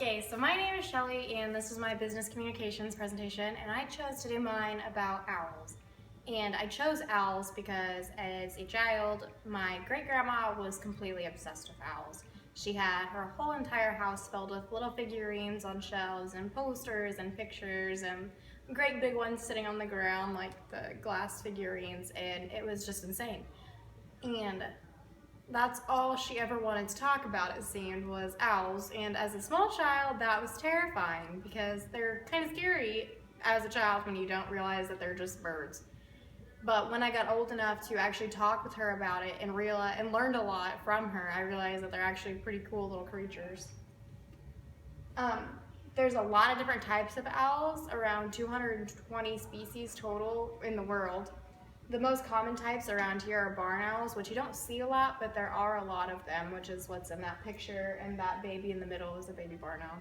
Okay, so my name is Shelly and this is my business communications presentation, and I chose to do mine about owls. And I chose owls because as a child, my great-grandma was completely obsessed with owls. She had her whole entire house filled with little figurines on shelves and posters and pictures and great big ones sitting on the ground like the glass figurines, and it was just insane. And that's all she ever wanted to talk about, it seemed, was owls. And as a small child, that was terrifying because they're kind of scary as a child when you don't realize that they're just birds. But when I got old enough to actually talk with her about it and learned a lot from her, I realized that they're actually pretty cool little creatures. There's a lot of different types of owls, around 220 species total in the world. The most common types around here are barn owls, which you don't see a lot, but there are a lot of them, which is what's in that picture, and that baby in the middle is a baby barn owl.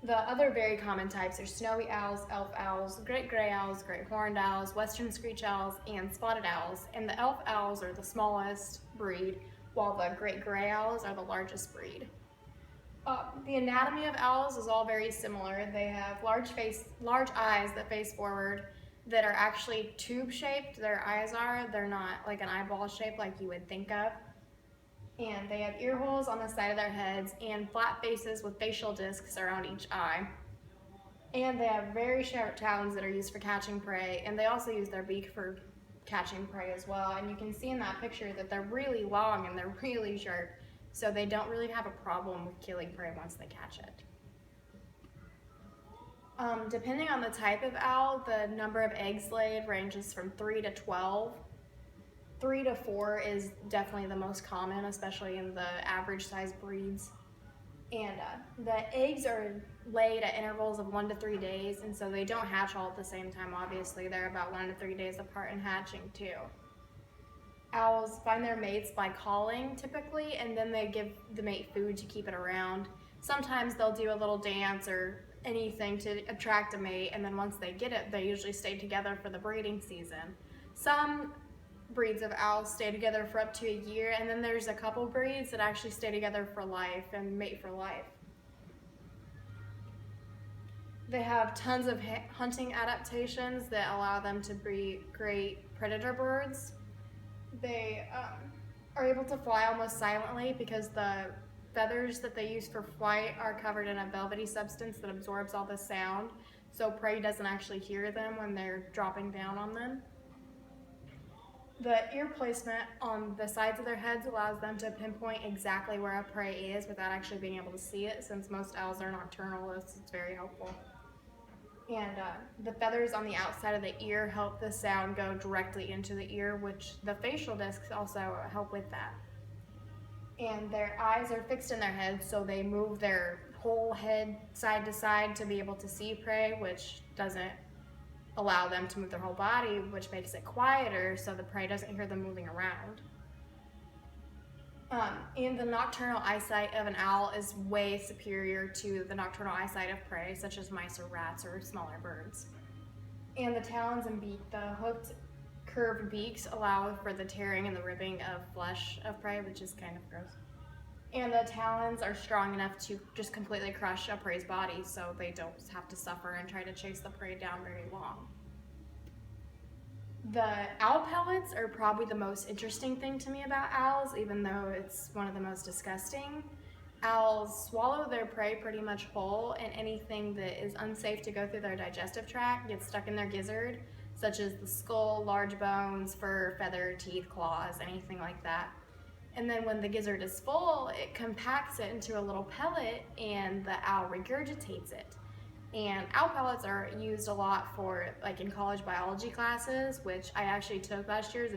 The other very common types are snowy owls, elf owls, great gray owls, great horned owls, western screech owls, and spotted owls. And the elf owls are the smallest breed, while the great gray owls are the largest breed. The anatomy of owls is all very similar. They have large eyes that face forward, that are actually tube-shaped. Their eyes are. They're not like an eyeball shape like you would think of. And they have ear holes on the side of their heads and flat faces with facial discs around each eye. And they have very sharp talons that are used for catching prey, and they also use their beak for catching prey as well. And you can see in that picture that they're really long and they're really sharp, so they don't really have a problem with killing prey once they catch it. Depending on the type of owl, the number of eggs laid ranges from 3 to 12. 3 to 4 is definitely the most common, especially in the average size breeds. And the eggs are laid at intervals of 1 to 3 days, and so they don't hatch all at the same time, obviously. They're about 1 to 3 days apart in hatching too. Owls find their mates by calling typically, and then they give the mate food to keep it around. Sometimes they'll do a little dance or anything to attract a mate, and then once they get it, they usually stay together for the breeding season. Some breeds of owls stay together for up to a year, and then there's a couple breeds that actually stay together for life and mate for life. They have tons of hunting adaptations that allow them to be great predator birds. They are able to fly almost silently because the feathers that they use for flight are covered in a velvety substance that absorbs all the sound, so prey doesn't actually hear them when they're dropping down on them. The ear placement on the sides of their heads allows them to pinpoint exactly where a prey is without actually being able to see it. Since most owls are nocturnalists, it's very helpful. And the feathers on the outside of the ear help the sound go directly into the ear, which the facial discs also help with that. And their eyes are fixed in their heads, so they move their whole head side to side to be able to see prey, which doesn't allow them to move their whole body, which makes it quieter so the prey doesn't hear them moving around. And the nocturnal eyesight of an owl is way superior to the nocturnal eyesight of prey, such as mice or rats or smaller birds. And the talons and beak, the hooked, curved beaks allow for the tearing and the ripping of flesh of prey, which is kind of gross. And the talons are strong enough to just completely crush a prey's body, so they don't have to suffer and try to chase the prey down very long. The owl pellets are probably the most interesting thing to me about owls, even though it's one of the most disgusting. Owls swallow their prey pretty much whole, and anything that is unsafe to go through their digestive tract gets stuck in their gizzard, such as the skull, large bones, fur, feather, teeth, claws, anything like that. And then when the gizzard is full, it compacts it into a little pellet, and the owl regurgitates it. And owl pellets are used a lot for, like, in college biology classes, which I actually took last year as a